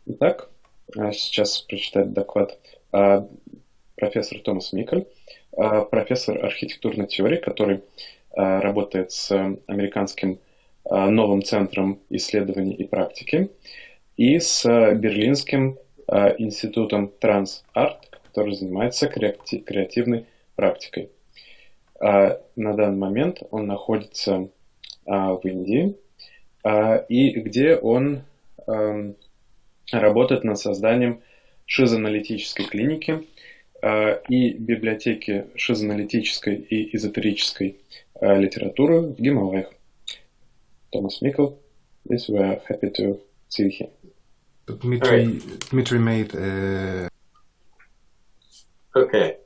Итак, сейчас прочитать доклад профессор Томас Микал, профессор архитектурной теории, который работает с американским новым центром исследований и практики и с берлинским институтом Транс-Арт, который занимается креативной практикой. На данный момент он находится в Индии, и где он работает над созданием шизоаналитической клиники и библиотеки шизоаналитической и эзотерической литературы в Гималаях. Томас Микал, yes, we are happy to see you here. Dmitry made. Okay.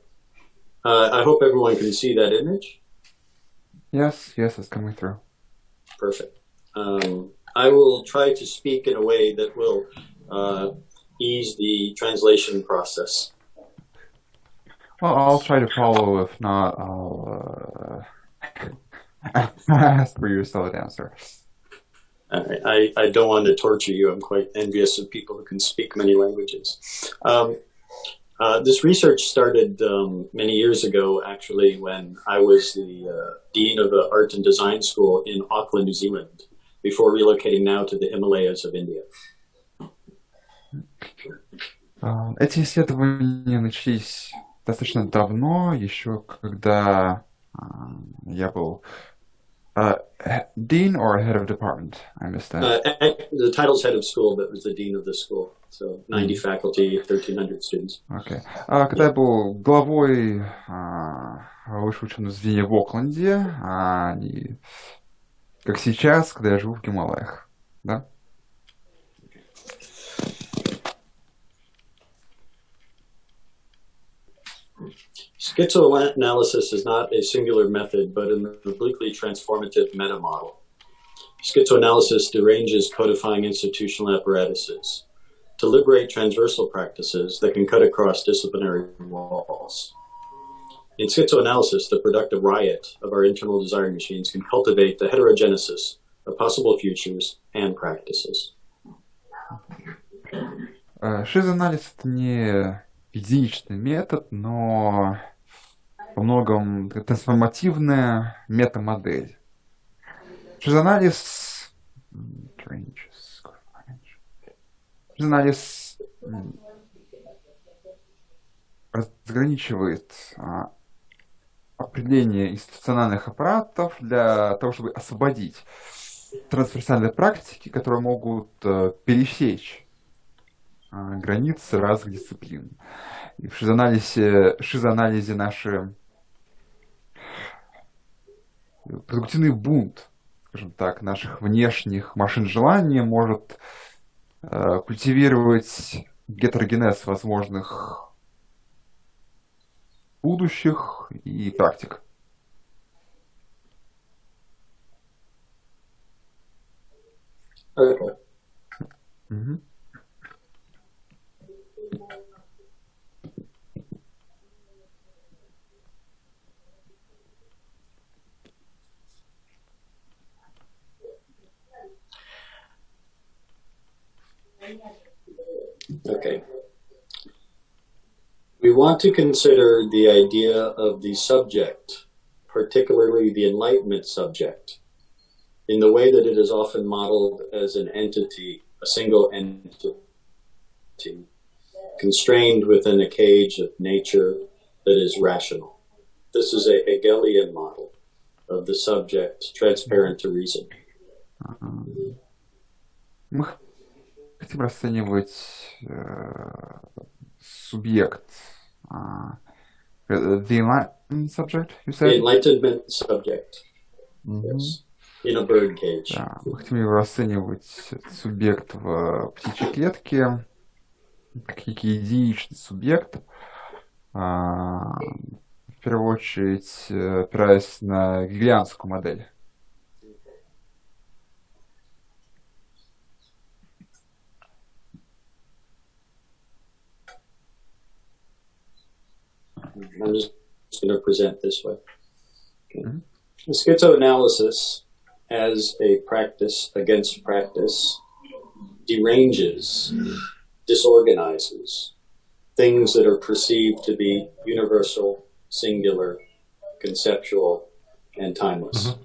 I hope everyone can see that image. Yes, it's coming through. Perfect. I will try to speak in a way that will ease the translation process. Well, I'll try to follow. If not, I'll ask for your solid answer. I don't want to torture you. I'm quite envious of people who can speak many languages. This research started many years ago, actually, when I was the Dean of the Art and Design School in Auckland, New Zealand, before relocating now to the Himalayas of India. Эти исследования начались достаточно давно, еще когда я был dean or head of department, I missed that. The title's head of school, but was the dean of the school. So 90 faculty, 1,300 students. Okay. Когда я был главой высшего учебного заведения в Окленде, и как сейчас, когда я живу в Гималаях, да? Schizoanalysis is not a singular method, but an obliquely transformative meta-model. Schizoanalysis deranges codifying institutional apparatuses to liberate transversal practices that can cut across disciplinary walls. In schizoanalysis, the productive riot of our internal desire machines can cultivate the heterogenesis of possible futures and practices. Шизоанализ — это не единичный метод, но во многом трансформативная метамодель. Шизоанализ разграничивает определение институциональных аппаратов для того, чтобы освободить трансверсальные практики, которые могут пересечь границы разных дисциплин. И в шизоанализе наши продуктивный бунт, скажем так, наших внешних машин желания может культивировать гетерогенез возможных будущих и практик. Okay. Mm-hmm. Okay. We want to consider the idea of the subject, particularly the Enlightenment subject, in the way that it is often modeled as an entity, a single entity, constrained within a cage of nature that is rational. This is a Hegelian model of the subject, transparent to reason. Мы хотим расценивать субъект. The enlightenment subject, you said? The enlightenment subject, yes, in a bird cage. Да, мы хотим его расценивать субъект в птичьей клетке, как единичный субъект, в первую очередь опираясь на гегелианскую модель. I'm just going to present this way. Okay. Schizoanalysis as a practice against practice deranges, disorganizes things that are perceived to be universal, singular, conceptual, and timeless.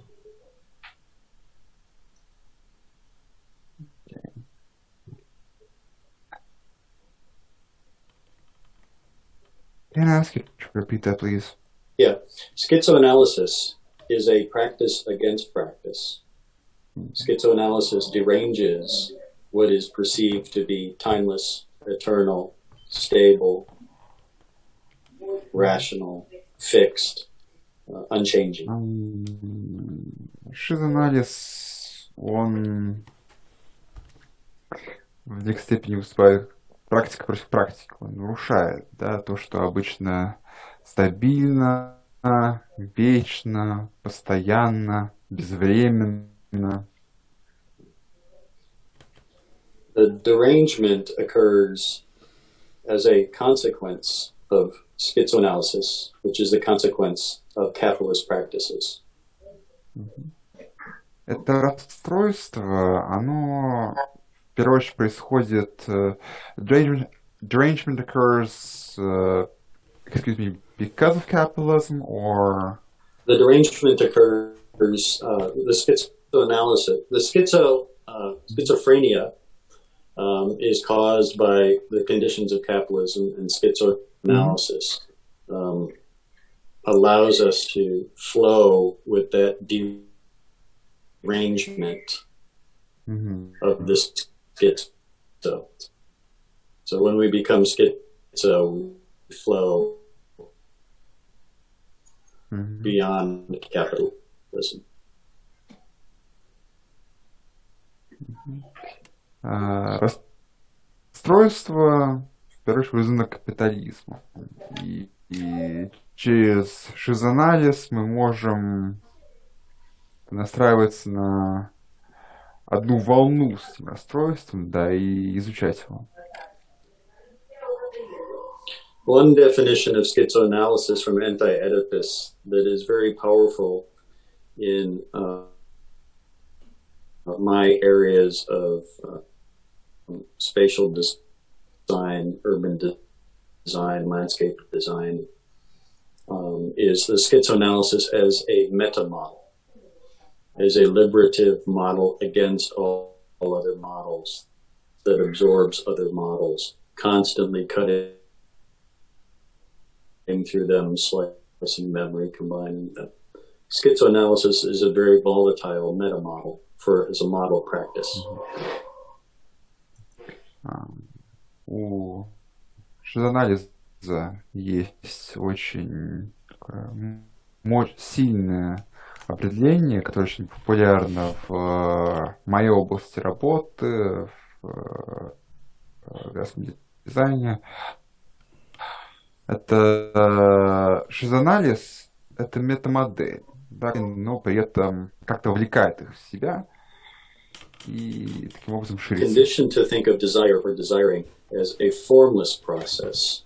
Can I ask you to repeat that, please? Yeah. Schizoanalysis is a practice against practice. Schizoanalysis deranges what is perceived to be timeless, eternal, stable, rational, fixed, unchanging. Шизоанализ, он в некоторой степени выступает практика против практики. Он нарушает, да, то, что обычно стабильно, вечно, постоянно, безвременно. The derangement occurs as a consequence of schizoanalysis, which is the consequence of capitalist practices. Это расстройство, оно в первую очередь происходит, derangement occurs, excuse me, because of capitalism or... The derangement occurs, the schizophrenia is caused by the conditions of capitalism, and schizoanalysis allows us to flow with that derangement of the schizo. So when we become schizo, we flow beyond capitalism. Расстройство, в первую очередь, вызвано капитализмом. И через шизоанализ мы можем настраиваться на одну волну с этим расстройством, да, и изучать его. One definition of schizoanalysis from Anti-Edipus that is very powerful in my areas of spatial design, urban design, landscape design, is the schizoanalysis as a meta-model, as a liberative model against all other models that absorbs other models, constantly cutting through them, slicing memory, combining them. Schizoanalysis is a very volatile meta-model as a model practice. У шизоанализа есть очень сильное определение, которое очень популярно в моей области работы, в графическом дизайне. Это шизоанализ, это метамодель, да, но при этом как-то вовлекает их в себя и таким образом ширится. Conditioned to think of desire or desiring as a formless process,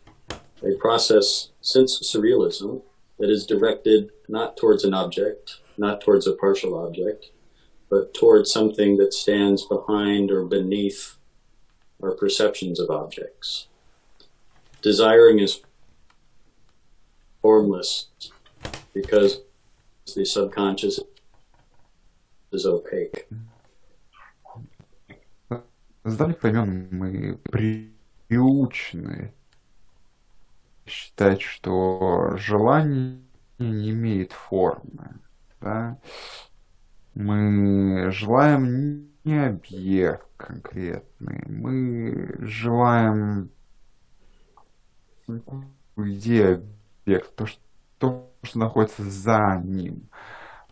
a process since surrealism that is directed not towards an object, not towards a partial object, but towards something that stands behind or beneath our perceptions of objects. Desiring is formless because the subconscious is opaque. С давних времен мы приучены считать, что желание не имеет формы. Да? Мы желаем не объект конкретный, мы желаем идею объекта, то, что находится за ним,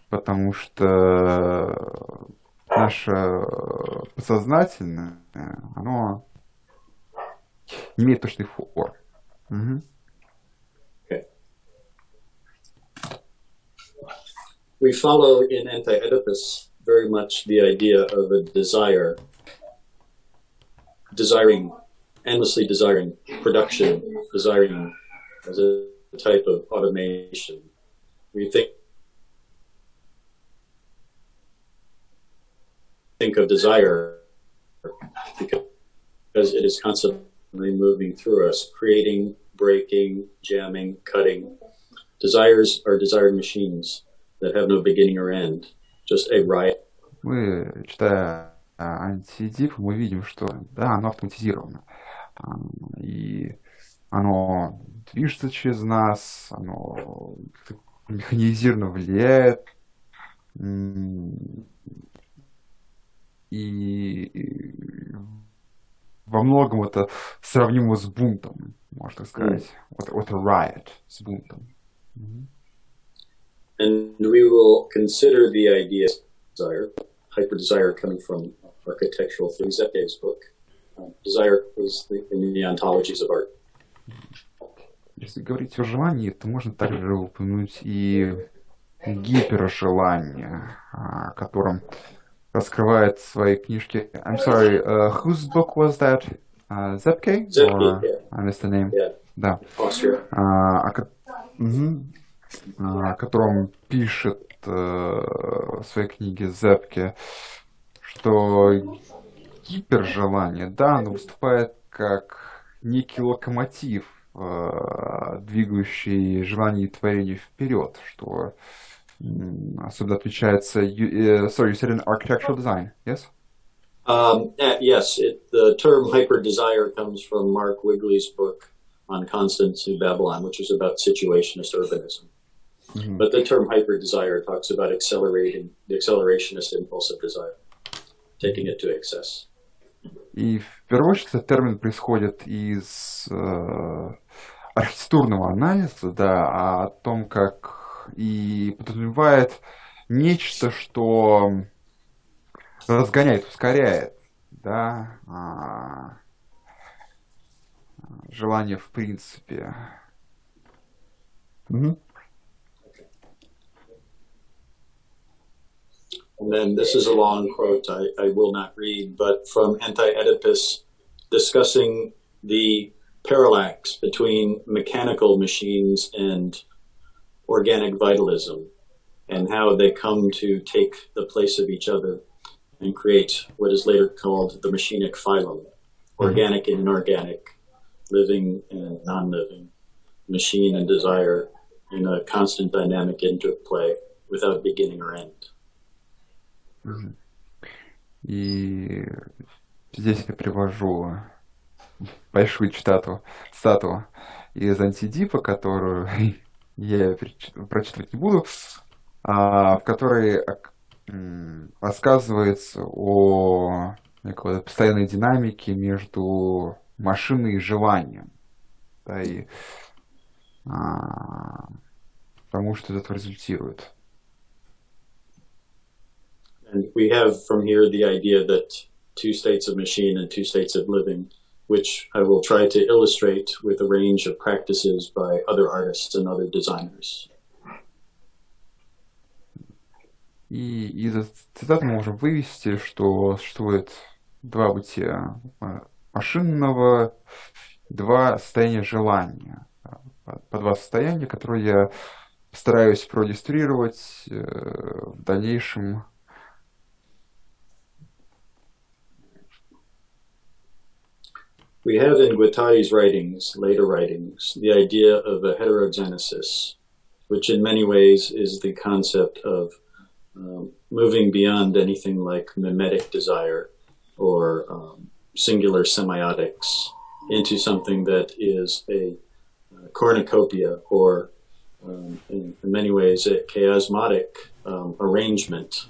потому что наше подсознательное, оно не имеет точной формы. We follow in Anti-Oedipus very much the idea of a desiring, endlessly desiring production, desiring as a type of automation. We think of desire because it is constantly moving through us, creating, breaking, jamming, cutting. Desires are desired machines that have no beginning or end, just a riot. Мы, читая Анти-Эдипу, мы видим, что да, оно автоматизировано. И оно движется через нас, оно механизированно влияет. И во многом это сравнимо с бунтом, можно сказать. Вот riot, с бунтом. And we will consider the idea of desire, hyper-desire coming from architectural theory, Zepke's book. Desire is in the ontologies of art. Если говорить о желании, то можно также упомянуть и гипержелание, о котором раскрывает в своей книжке. I'm sorry, whose book was that? Zepke? Zepke, yeah. I missed the name. Yeah. Да. Austria. О котором пишет в своей книге Зепке, что гипержелание, да, оно выступает как некий локомотив, двигающий желание и творение вперед, что особенно отличается... Sorry, you said in architectural design, yes? Yes, the term hyper-desire comes from Mark Wigley's book on Constance in Babylon, which is about situationist urbanism. Mm-hmm. But the term hyper-desire talks about accelerating the accelerationist impulse of desire, taking it to excess. И в первую очередь этот термин происходит из архитектурного анализа, да, о том, как и подразумевает нечто, что разгоняет, ускоряет, да, желание в принципе. Mm-hmm. And then this is a long quote I will not read, but from Anti-Edipus discussing the parallax between mechanical machines and organic vitalism and how they come to take the place of each other and create what is later called the machinic phylum, organic and inorganic, living and non-living, machine and desire in a constant dynamic interplay without beginning or end. И здесь я привожу большую цитату из Анти-Эдипа, которую я прочитывать не буду, в которой рассказывается о некой постоянной динамике между машиной и желанием, да, и тому, что из этого результирует. And we have from here the idea that two states of machine and two states of living, which I will try to illustrate with a range of practices by other artists and other designers. И из цитаты мы можем вывести, что существует два бытия машинного, два состояния желания. По два состояния, которые я постараюсь продемонстрировать в дальнейшем. We have in Guattari's writings, later writings, the idea of a heterogenesis, which in many ways is the concept of moving beyond anything like mimetic desire or singular semiotics into something that is a cornucopia or in many ways a chaosmatic arrangement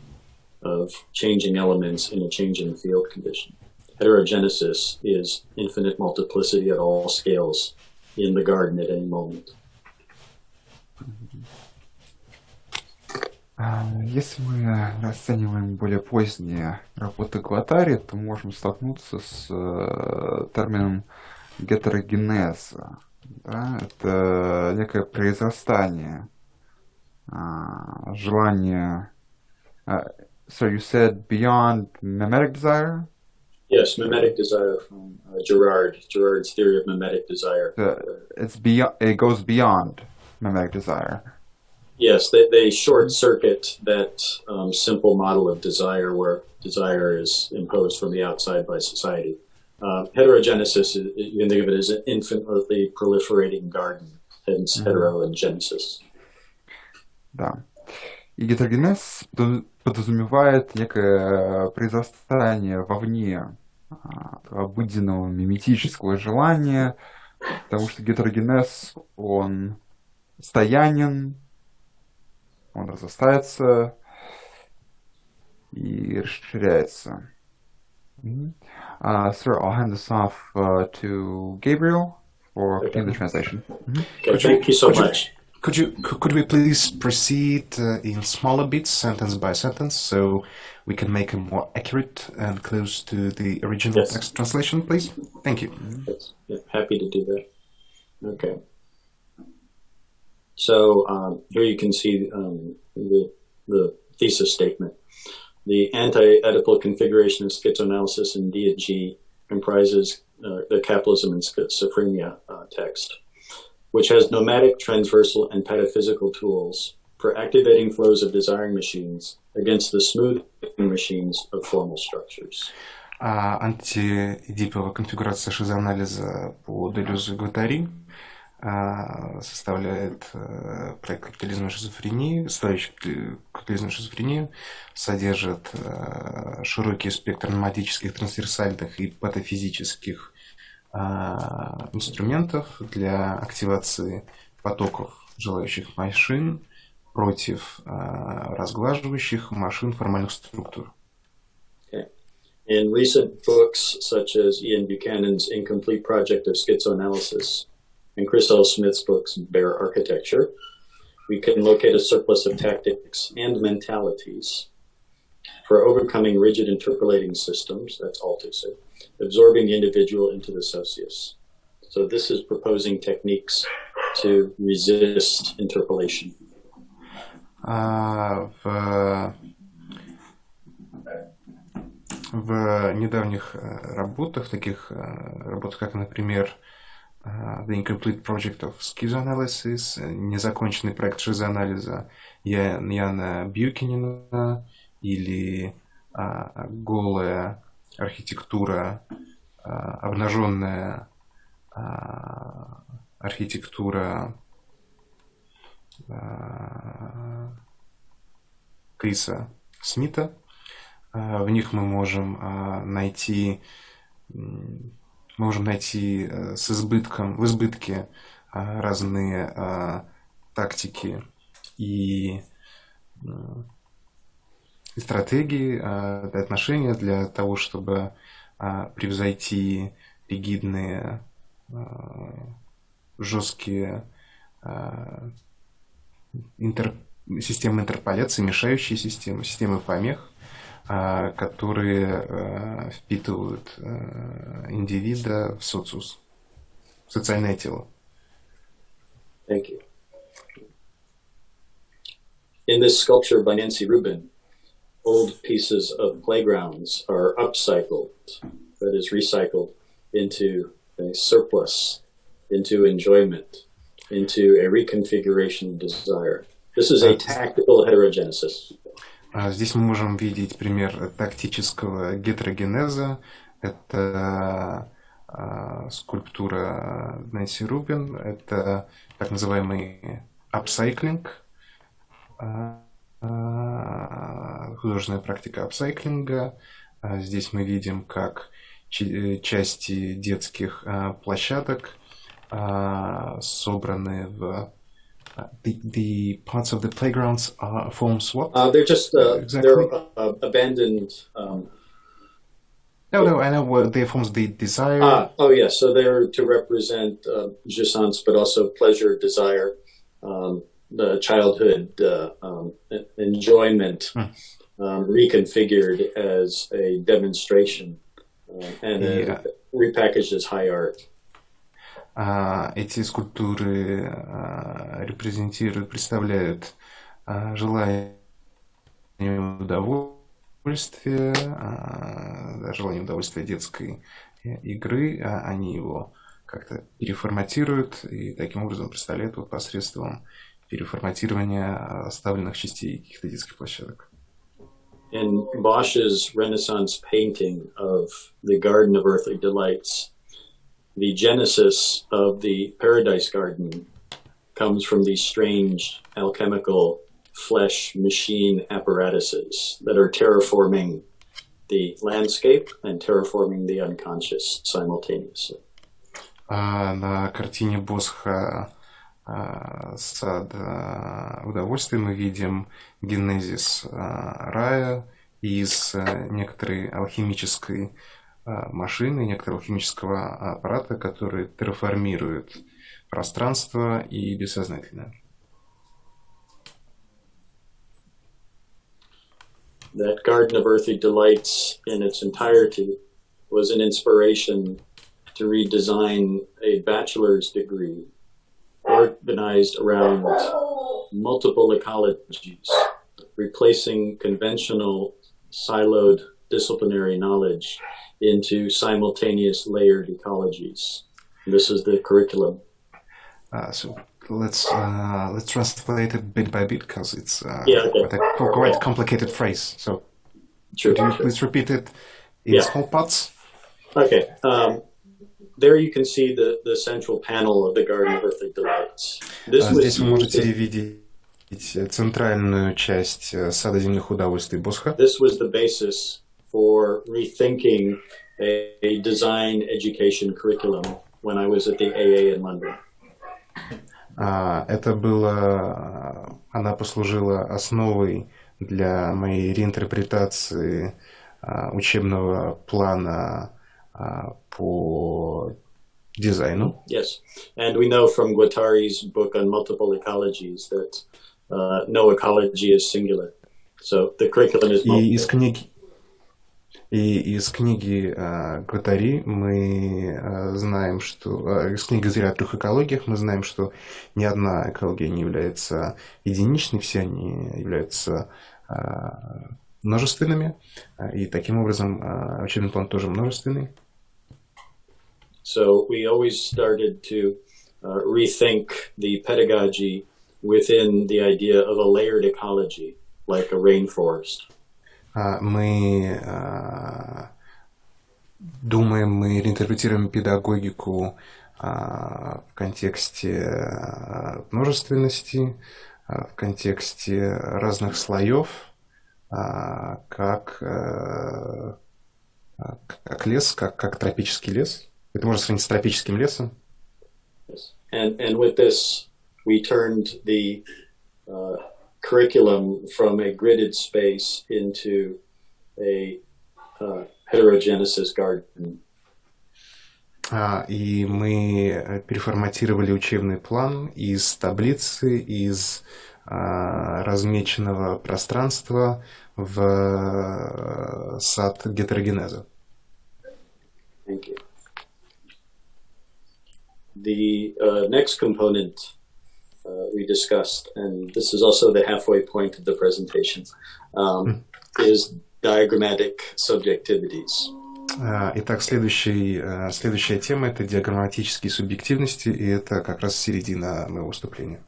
of changing elements in a changing field condition. Heterogenesis is infinite multiplicity at all scales in the garden at any moment. Если мы расцениваем более поздние работы Гваттари, то можем столкнуться с термином гетерогенеза. Да? Это некое произрастание желания. So you said beyond mimetic desire? Yes, mimetic desire from Girard's theory of mimetic desire. It goes beyond mimetic desire. Yes, they short circuit that simple model of desire where desire is imposed from the outside by society. Heterogenesis, you can think of it as an infinitely proliferating garden, hence heterogenesis. Да. И гетерогенез подразумевает некое произрастание вовне обыденного миметического желания, потому что гетерогенез, он постоянен, он разрастается и расширяется. Sir, I'll hand this off to Gabriel for the translation. Okay, thank you so much. Could we please proceed in smaller bits, sentence by sentence, so we can make a more accurate and close to the original text translation, please? Thank you. Yeah, happy to do that. Okay. So here you can see the thesis statement. The anti-Oedipal configuration of schizoanalysis in D&G comprises the capitalism and schizophrenia text, which has nomadic, transversal, and pataphysical tools for activating flows of desiring machines against the smooth machines of formal structures. Анти-Эдипова конфигурация шизоанализа по Делюзу и ГВАТТАРИ составляет проект капитализма и шизофрении, составляющий капитализм и шизофрению, содержит широкий спектр номадических, трансверсальных и патофизических инструментов для активации потоков желающих машин против разглаживающих машин формальных структур. In recent books, such as Ian Buchanan's Incomplete Project of Schizoanalysis and Chris L. Smith's books, Bare Architecture, we can locate a surplus of tactics and mentalities for overcoming rigid interpolating systems, that's Althusser, absorbing the individual into the socius. So this is proposing techniques to resist interpolation. В недавних работах, таких работах, как, например, The Incomplete Project of Schizoanalysis, незаконченный проект шизоанализа Яна Бьюкинена, или голая архитектура, обнаженная архитектура Криса Смита. В них мы можем найти с избытком, в избытке разные тактики и стратегии, отношения для того, чтобы превзойти ригидные, жесткие системы интерполяции, мешающие системы помех, которые впитывают индивида в социус, в социальное тело. Thank you. In this sculpture by Nancy Rubin, old pieces of playgrounds are upcycled, that is recycled into a surplus, into enjoyment, into a reconfiguration of desire. This is a tactical heterogenesis. Здесь мы можем видеть пример тактического гетерогенеза. Это скульптура Нэнси Рубин. Это так называемый апсайклинг, художественная практика апсайклинга. Здесь мы видим, как части детских площадок собраны в the parts of the playgrounds forms what? They're just exactly? They're abandoned. No, I know what they forms the desire. Oh yeah, so they're to represent jouissance, but also pleasure, desire, the childhood enjoyment, reconfigured as a demonstration and repackaged as high art. Эти скульптуры представляют желание удовольствия, желание удовольствия детской игры. Они его как-то переформатируют и таким образом представляют его посредством переформатирования оставленных частей каких-то детских площадок. In Bosch's Renaissance painting of the Garden of Earthly Delights, the genesis of the Paradise Garden comes from these strange alchemical flesh machine apparatuses that are terraforming the landscape and terraforming the unconscious simultaneously. На картине Босха «Сад удовольствия» мы видим генезис рая из некоторой алхимической машины, некоторого алхимического аппарата, который терраформирует пространство и бессознательное. That Garden of Earthly Delights in its entirety was an inspiration to redesign a bachelor's degree organized around multiple ecologies, replacing conventional siloed disciplinary knowledge into simultaneous layered ecologies. This is the curriculum. So let's translate it bit by bit because it's okay. quite a complicated phrase. So could you please repeat it in small parts? Okay. There you can see the central panel of the Garden of Earthly Delights. Здесь вы можете видеть центральную часть Сада земных удовольствий Босха. This was the basis for rethinking a design education curriculum when I was at the AA in London. Это было, она послужила основой для моей реинтерпретации учебного плана по дизайну. Yes, and we know from GWATTARI's book on multiple ecologies that no ecology is singular. So the curriculum is multiple. И из книги ГВАТТАРИ мы знаем, что из книги «Зря о трех экологиях» мы знаем, что ни одна экология не является единичной, все они являются множественными, и таким образом учебный план тоже множественный. So we always started to rethink the pedagogy within the idea of a layered ecology, like a rainforest. Мы думаем, мы реинтерпретируем педагогику в контексте множественности, в контексте разных слоев, как лес, как тропический лес. Это можно сравнить с тропическим лесом. Yes. And with this, we turned the curriculum from a gridded space into a heterogenesis garden. И мы переформатировали учебный план из таблицы, из размеченного пространства в сад гетерогенеза. Thank you. The next component we discussed, and this is also the halfway point of the presentation, is diagrammatic subjectivities. Итак, следующая тема – это диаграмматические субъективности, и это как раз середина моего выступления.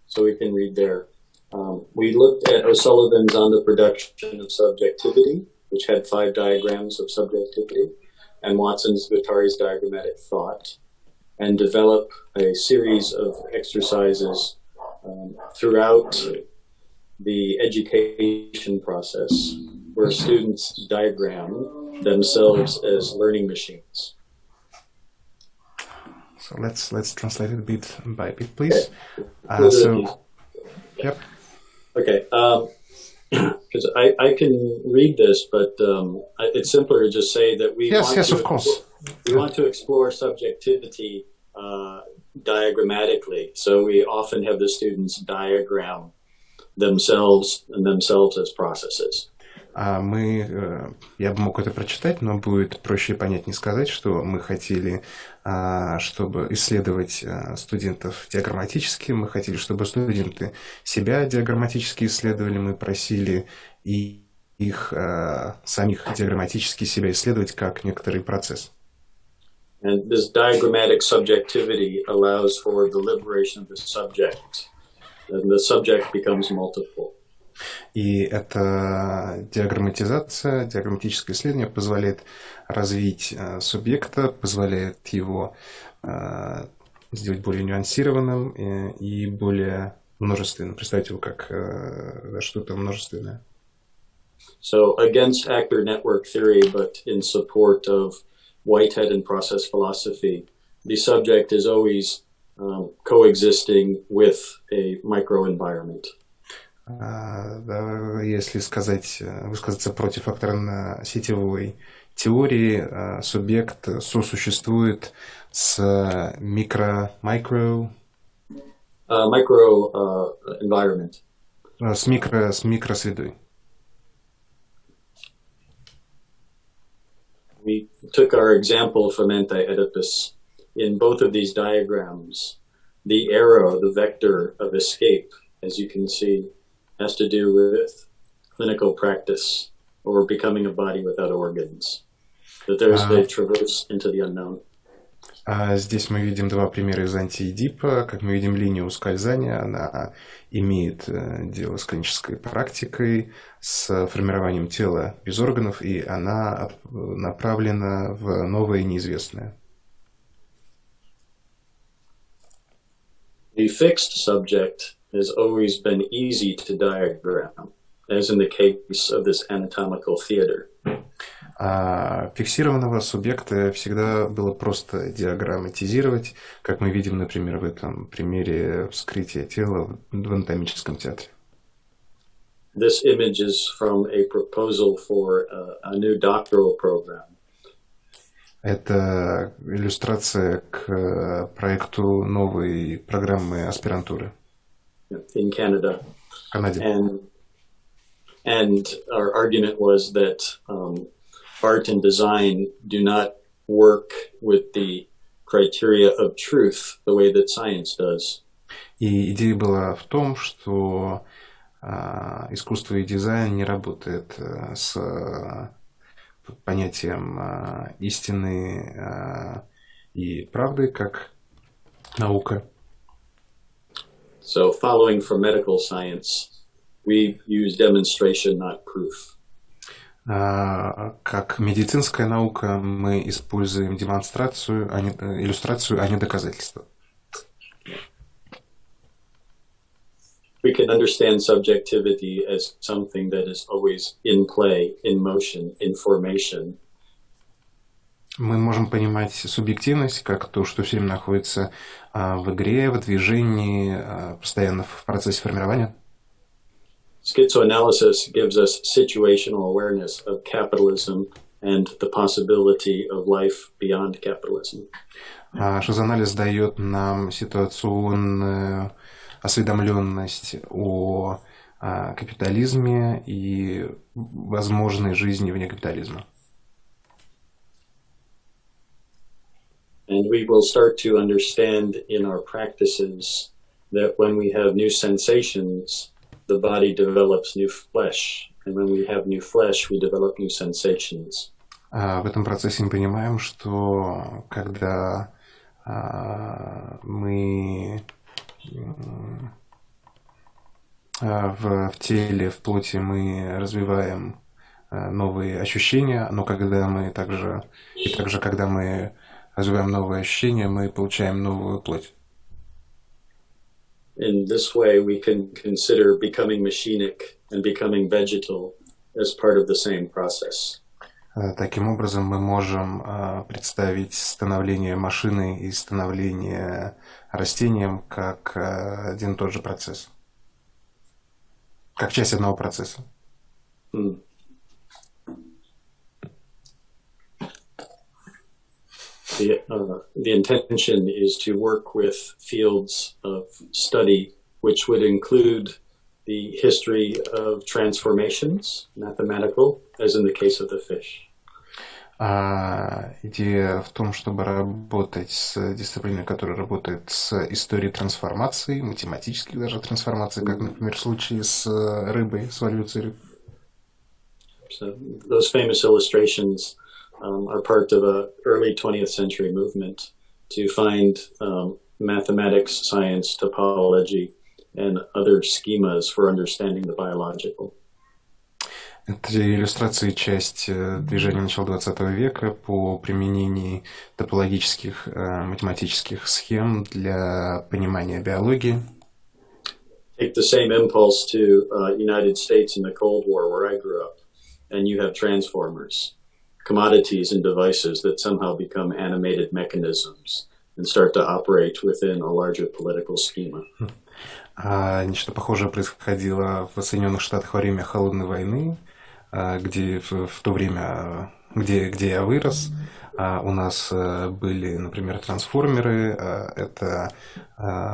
So we can read there. We looked at O'Sullivan's On the Production of Subjectivity, which had 5 diagrams of subjectivity, and Watson's GWATTARI's diagrammatic thought, and develop a series of exercises throughout the education process where students diagram themselves as learning machines. So let's translate it bit by bit, please. Yep. Okay. Because I can read this, but it's simpler to just say that we want to explore subjectivity diagrammatically. So we often have the students diagram themselves as processes. Я бы мог это прочитать, но будет проще и понятнее сказать, что мы хотели, чтобы исследовать студентов диаграмматически, мы хотели, чтобы студенты себя диаграмматически исследовали, мы просили и их самих диаграмматически себя исследовать как некоторый процесс. And this diagrammatic subjectivity allows for the liberation of the subject and the subject becomes multiple. И эта диаграмматизация, диаграмматическое исследование позволяет развить субъекта, позволяет его сделать более нюансированным и более множественным, представить его как что-то множественное. So against actor network theory, but in support of Whitehead and process philosophy, the subject is always coexisting with a microenvironment. Если высказаться против факторно-сетевой теории, субъект сосуществует с Environment. С микросредой. We took our example from Anti-Edipus. In both of these diagrams, the arrow, the vector of escape, as you can see, has to do with clinical practice or becoming a body without organs. That there's a traverse into the unknown. Здесь мы видим два примера из Анти-Эдипа. Как мы видим, линия ускользания, она имеет дело с клинической практикой, с формированием тела без органов, и она направлена в новое неизвестное. The fixed subject has always been easy to diagram, as in the case of this anatomical theater. Фиксированного субъекта всегда было просто диаграмматизировать, как мы видим, например, в этом примере вскрытия тела в анатомическом театре. This image is from a proposal for a new doctoral program. Это иллюстрация к проекту новой программы аспирантуры. In Canada. В Канаде. And our argument was that art and design do not work with the criteria of truth the way that science does. И идея была в том, что искусство и дизайн не работает с понятием истины и правды как наука. So following from medical science, we use demonstration, not proof. Как медицинская наука мы используем демонстрацию, иллюстрацию, а не доказательство. We can understand subjectivity as something that is always in play, in motion, in formation. Мы можем понимать субъективность как то, что все время находится в игре, в движении, постоянно в процессе формирования. Schizoanalysis gives us situational awareness of capitalism and the possibility of life beyond capitalism. Шизоанализ дает нам ситуационную осведомленность о капитализме и возможной жизни вне капитализма. And we will start to understand in our practices that when we have new sensations, the body develops new flesh. And when we have new flesh, we develop new sensations. В этом процессе мы понимаем, что когда мы в теле, в плоти мы развиваем новые ощущения, но когда мы также когда мы развиваем новые ощущения, мы получаем новую плоть. In this way, we can consider becoming machinic and becoming vegetal as part of the same process. Таким образом, мы можем представить становление машины и становление растением как один и тот же процесс, как часть одного процесса. The intention is to work with fields of study which would include the history of transformations, mathematical, as in the case of the fish. Идея в том, чтобы работать с дисциплиной, которая работает с историей трансформации, математических даже трансформаций, как, например, в случае с рыбой, с эволюцией рыб. So those famous illustrations are part of an early 20th century movement to find mathematics, science, topology, and other schemas for understanding the biological. Это иллюстрации часть движения начала XX века по применению топологических математических схем для понимания биологии. Take the same impulse to United States in the Cold War, where I grew up, and you have transformers, commodities and devices that somehow become animated mechanisms and start to operate within a larger political schema. Нечто похожее происходило в Соединенных Штатах во время Холодной войны, где в то время, где я вырос, у нас были, например, трансформеры, это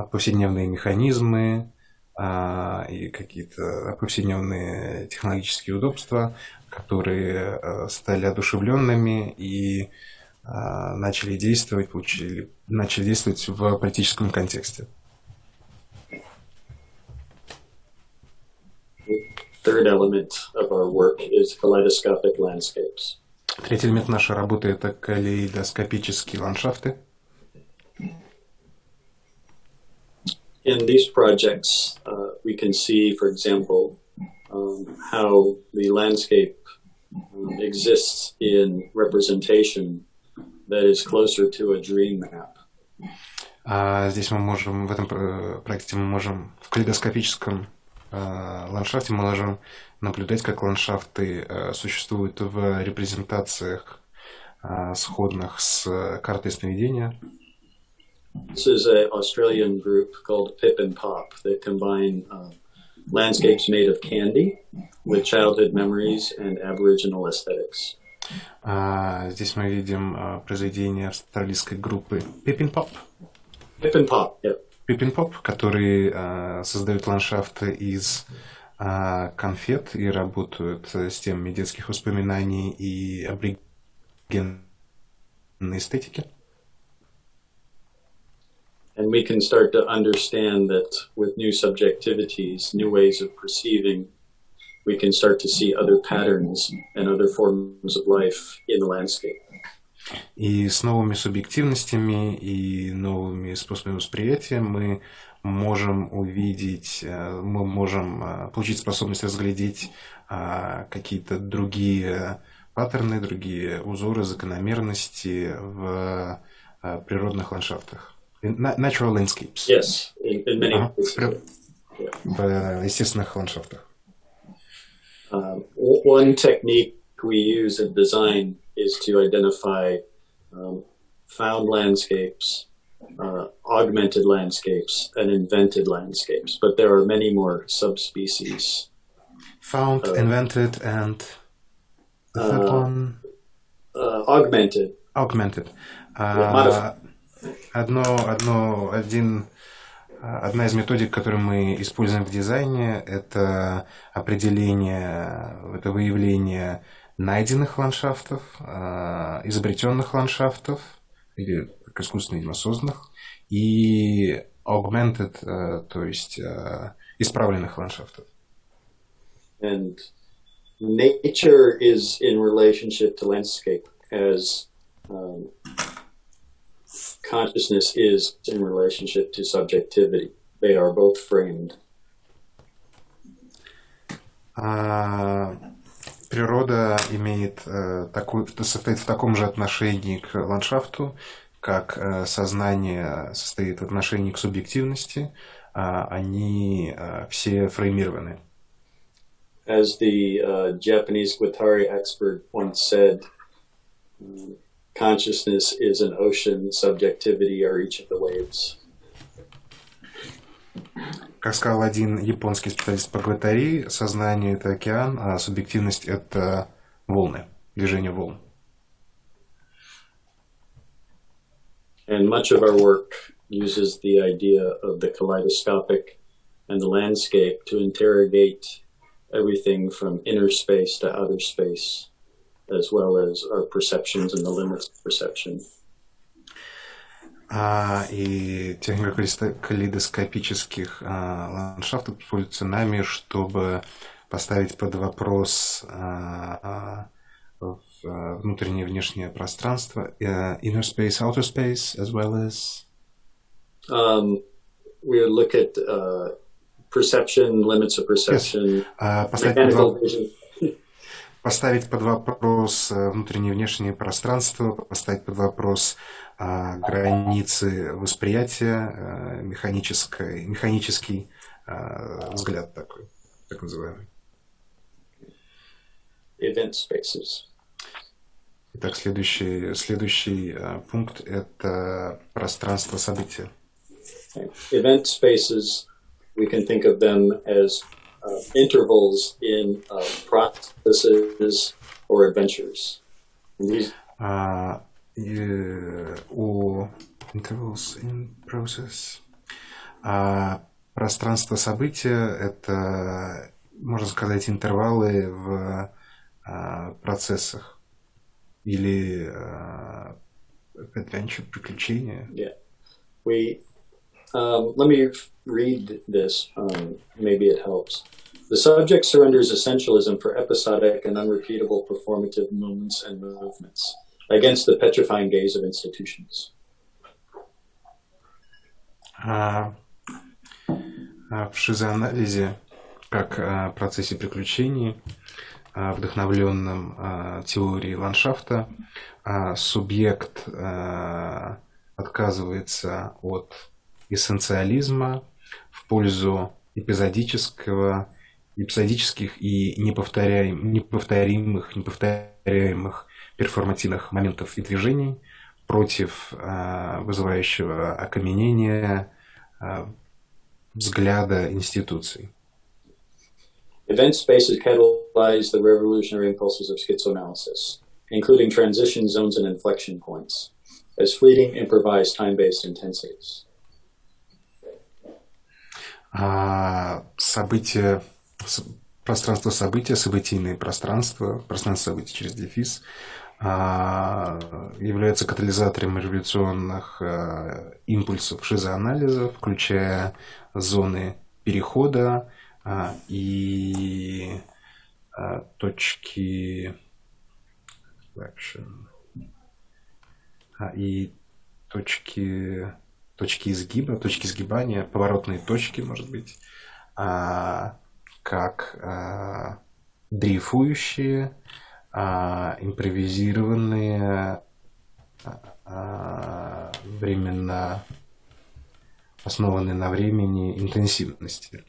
повседневные механизмы и какие-то повседневные технологические удобства, которые стали одушевленными и начали действовать в политическом контексте. Third element of our work is kaleidoscopic landscapes. Третий элемент нашей работы – это калейдоскопические ландшафты. In these projects, we can see, for example, how the landscape exists in representation that is closer to a dream map. Здесь мы можем, в этом проекте мы можем в калейдоскопическом ландшафте мы можем наблюдать, как ландшафты существуют в репрезентациях, сходных с картой сновидения. This is an Australian group called Pip and Pop that combine landscapes made of candy with childhood memories and Aboriginal aesthetics. Здесь мы видим произведение австралийской группы Pip and Pop. Pip and Pop, yeah. Pip and Pop, которые создают ландшафты из конфет и работают с темами детских воспоминаний и аборигенной эстетики. And we can start to understand that with new subjectivities, new ways of perceiving, we can start to see other patterns and other forms of life in the landscape. И с новыми субъективностями и новыми способами восприятия мы можем увидеть, мы можем получить способность разглядеть какие-то другие паттерны, другие узоры, закономерности в природных ландшафтах. Natural landscapes. Yes, in many cases. В естественных ландшафтах. One technique we use in design is to identify found landscapes, augmented landscapes, and invented landscapes. But there are many more subspecies. Found, invented, and the third one? Augmented. Augmented. Одна из методик, которую мы используем в дизайне, это определение, это выявление найденных ландшафтов, изобретенных ландшафтов, или искусственно, видимо, созданных, и augmented, то есть исправленных ландшафтов. And nature is in relationship to landscape as consciousness is in relationship to subjectivity. They are both framed. Природа состоит в таком же отношении к ландшафту, как сознание состоит в отношении к субъективности. Они все фреймированы. As the Japanese ГВАТТАРИ expert once said, consciousness is an ocean, subjectivity are each of the waves. Как сказал один японский специалист по ГВАТТАРИ, сознание – это океан, а субъективность – это волны, движение волн. And much of our work uses the idea of the kaleidoscopic and the landscape to interrogate everything from inner space to outer space, as well as our perceptions and the limits of perception. И техника калейдоскопических ландшафтов используется нами, чтобы поставить под вопрос внутреннее и внешнее пространство, inner space, outer space, as well as... We look at perception, limits of perception, Поставить под mechanical вопрос, vision. поставить под вопрос внутреннее и внешнее пространство, поставить под вопрос границы восприятия, механический взгляд такой, так называемый. Event spaces. Итак, следующий пункт – это пространство события. Event spaces, we can think of them as intervals in processes or adventures. Intervals in process. Пространство события – это, можно сказать, интервалы в процессах или adventure, приключения. Yeah. Let me read this. Maybe it helps. The subject surrenders essentialism for episodic and unrepeatable performative moments and movements against the petrifying gaze of institutions. В шизоанализе, как процессе приключений, вдохновленном теорией ландшафта, субъект отказывается от эссенциализма в пользу эпизодических и неповторяемых перформативных моментов и движений против вызывающего окаменения взгляда институций. Event spaces catalyze the revolutionary impulses of schizoanalysis, including transition zones and inflection points, as fleeting, improvised, time-based intensities. Пространство события, событийное пространство событий через дефис, является катализатором революционных импульсов шизоанализа, включая зоны перехода и точки изгиба, точки сгибания, поворотные точки, может быть, как дрейфующие, импровизированные, временно основанные на времени интенсивности.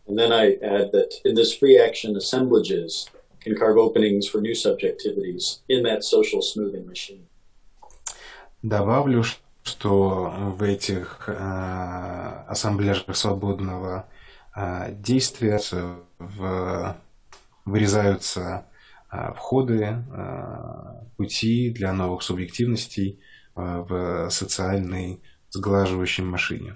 And then I add that in this free action, assemblages can carve openings for new subjectivities in that social smoothing machine. Добавлю, что в этих ассамбляжах свободного действия вырезаются входы, пути для новых субъективностей в социальной сглаживающей машине.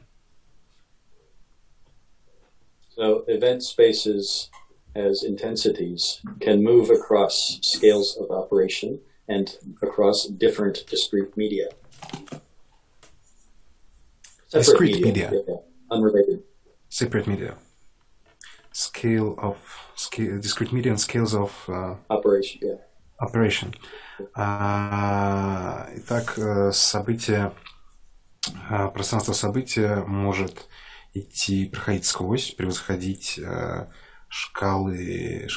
So event spaces as intensities can move across scales of operation and across different discrete media. Discrete media. Yeah, unrelated. Separate media. Discrete media and scales of Operation, yeah. operation. Итак, пространство события может проходить сквозь, превосходить шкалы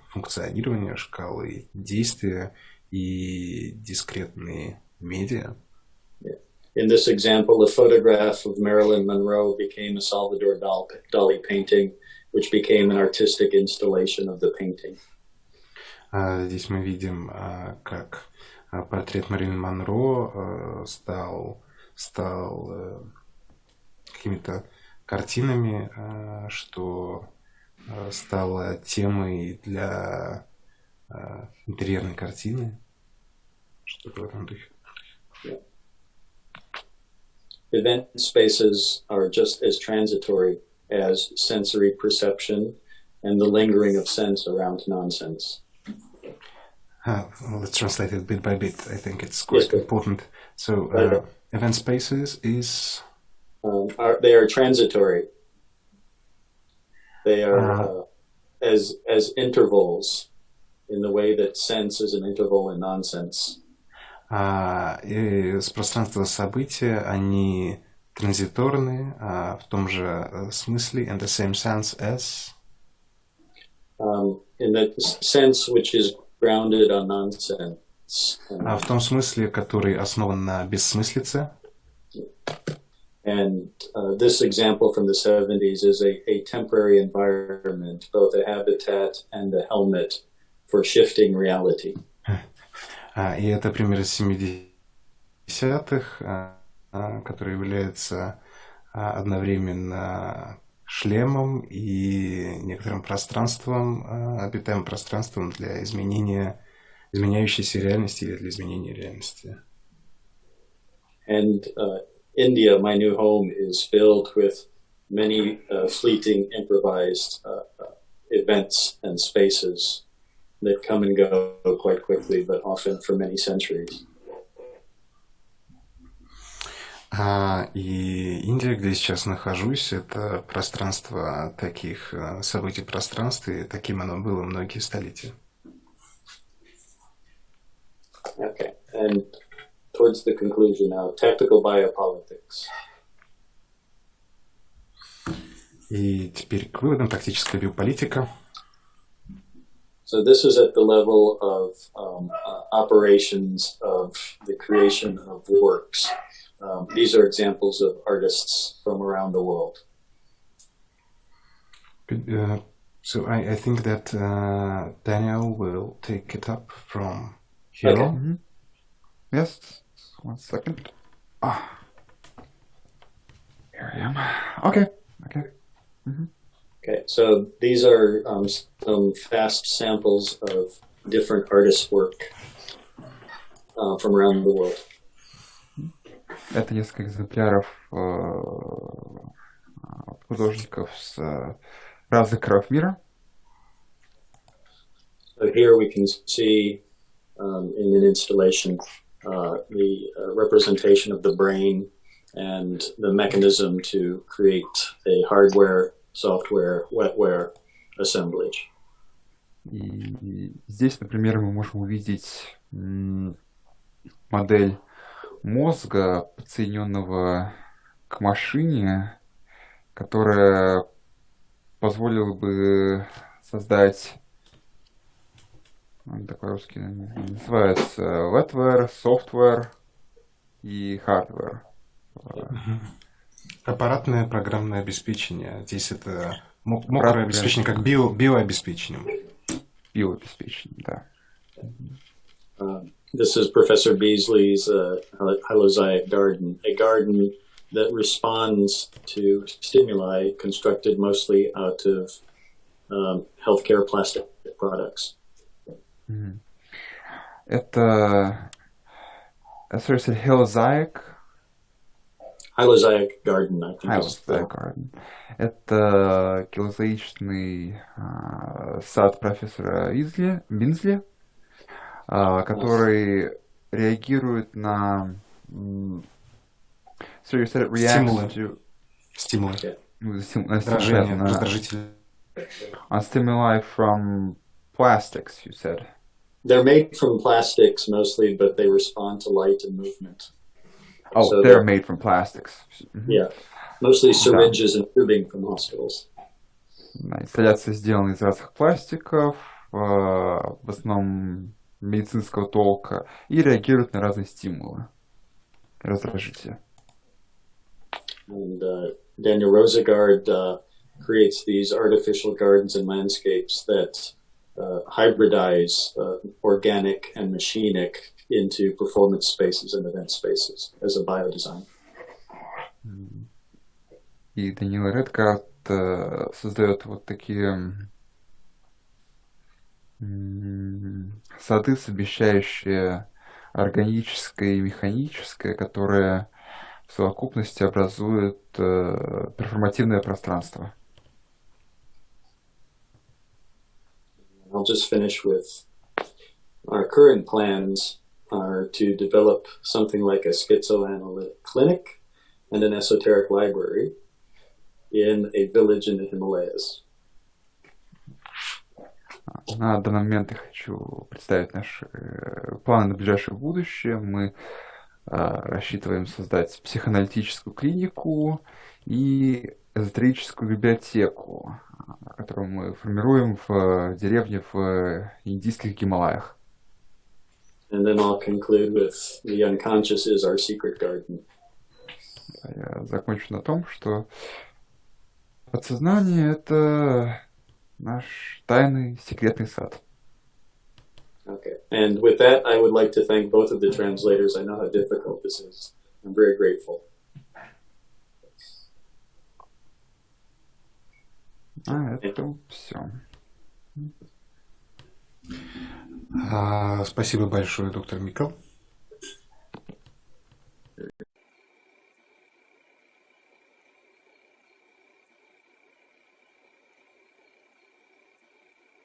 функционирования, шкалы действия и дискретные медиа. In this example, a photograph of Marilyn Monroe became a Salvador Dali painting, which became an artistic installation of the painting. Здесь мы видим, как портрет Мэрилин Монро стал какими-то картинами, что стало темой для интерьерной картины. Что-то в этом духе. Event spaces are just as transitory as sensory perception and the lingering of sense around nonsense. Let's translate it bit by bit. I think it's quite important. So, event spaces is... they are transitory. They are as intervals in the way that sense is an interval in nonsense. С пространства события они транзиторны в том же смысле, in the same sense as. In the sense which is grounded on nonsense. В том смысле, который основан на бессмыслице. And this example from the 70s is a temporary environment, both a habitat and a helmet for shifting reality. И это пример из 70-х, который является одновременно шлемом и некоторым пространством, обитаемым пространством для изменяющейся реальности или для изменения реальности. And India, my new home, is filled with many fleeting improvised events and spaces that come and go quite quickly, but often for many centuries. И Индия, где я сейчас нахожусь, это пространство таких событий пространства, и таким оно было многие столетия. Okay, and towards the conclusion now, tactical biopolitics. И теперь к выводам тактическая биополитика. So this is at the level of operations of the creation of works. These are examples of artists from around the world. So I think that Daniel will take it up from here. Okay. Mm-hmm. Yes, 1 second. Here I am. Okay. Mm-hmm. Okay, so these are some fast samples of different artists' work from around the world. Это несколько экземпляров художников с разных краев мира. So here we can see in an installation the representation of the brain and the mechanism to create a hardware, software, wetware assemblage. И здесь, например, мы можем увидеть модель мозга, подсоединенного к машине, которая позволила бы создать, такой русский называется, wetware, software и hardware. Аппаратное программное обеспечение. Здесь это мокрое обеспечение, как биообеспечение. Биообеспечение, да. This is Professor Beasley's Hylozoic garden, a garden that responds to stimuli constructed mostly out of healthcare plastic products. Это, sorry, said Hylozoic garden, I think. Hylozoic garden. Это келозоичный сад профессора Бинзли, который реагирует на стимулы. Раздражители. On stimuli from plastics, you said. They're made from plastics mostly, but they respond to light and movement. Oh, so they're made from plastics. Yeah, mostly syringes and tubing from hospitals. Инсталляции сделаны из разных пластиков, в основном медицинского толка, и реагируют на разные стимулы, раздражители. And Daniel Rosegard creates these artificial gardens and landscapes that hybridize organic and machinic into performance spaces and event spaces as a biodesign. И Даниэл Редгард создает вот такие сады, совмещающие органическое и механическое, которые в совокупности образуют перформативное пространство. I'll just finish with our current plans are to develop something like a schizoanalytic clinic and an esoteric library in a village in the Himalayas. На данный момент я хочу представить наши планы на ближайшее будущее. Мы рассчитываем создать психоаналитическую клинику и эзотерическую библиотеку, которую мы формируем в деревне в индийских Гималаях. And then I'll conclude with the unconscious is our secret garden. Я закончу на том, что подсознание — это наш тайный секретный сад. Okay. And with that, I would like to thank both of the translators. I know how difficult this is. I'm very grateful. Это все. Спасибо большое, доктор Микал.